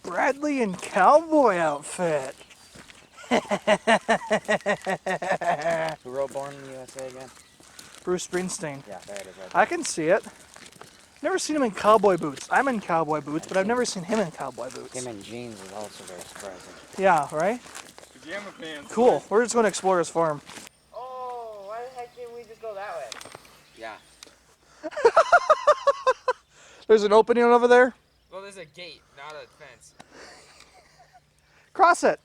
Bradley in cowboy outfit. Who wrote Born in the USA again? Bruce Springsteen. Yeah, there it is right there. I can see it. Never seen him in cowboy boots. I'm in cowboy boots, but I've never seen him in cowboy boots. Him in jeans is also very surprising. Yeah, right? Pajama pants. Cool. We're just going to explore his farm. Oh, why the heck didn't we just go that way? Yeah. There's an opening over there. Well, there's a gate, not a fence. Cross it.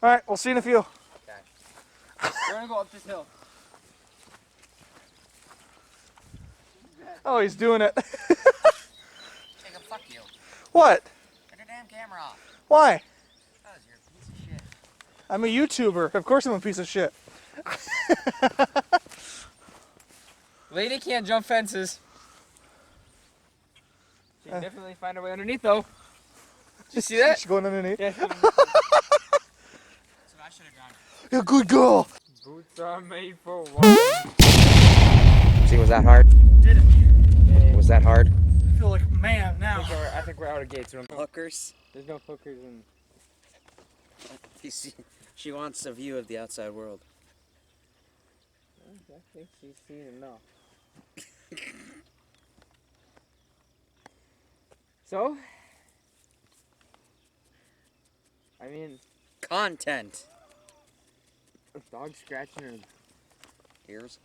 All right, we'll see you in a few. Okay. We're gonna go up this hill. Oh, he's doing it. Jacob, fuck you. What? Turn your damn camera off. Why? Because you're a piece of shit. I'm a YouTuber. Of course I'm a piece of shit. Lady can't jump fences. She can definitely find her way underneath, though. Did you see that? She's going underneath. Yeah. That's what I should have done. You're a good girl. Boots are made for walking. See, was that hard? Did it. Was that hard? I feel like a man now. I think we're out of gates. Hookers. There's no hookers in. You see, she wants a view of the outside world. I think she's seen enough. So? I mean, Content. a dog scratching her. Ears.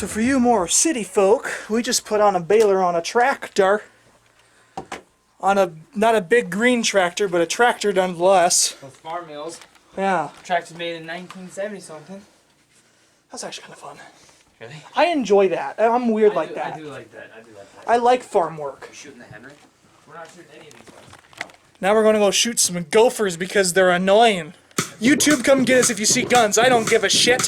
So for you more city folk, we just put on a baler on a tractor. On a, not a big green tractor, but a tractor nonetheless. Those farm mills. Yeah. Tractor made in 1970 something. That's actually kind of fun. Really? I enjoy that. I'm weird like that. I do like that. I like farm work. You shooting the Henry? We're not shooting any of these ones. Now we're going to go shoot some gophers because they're annoying. YouTube, come get us if you see guns. I don't give a shit.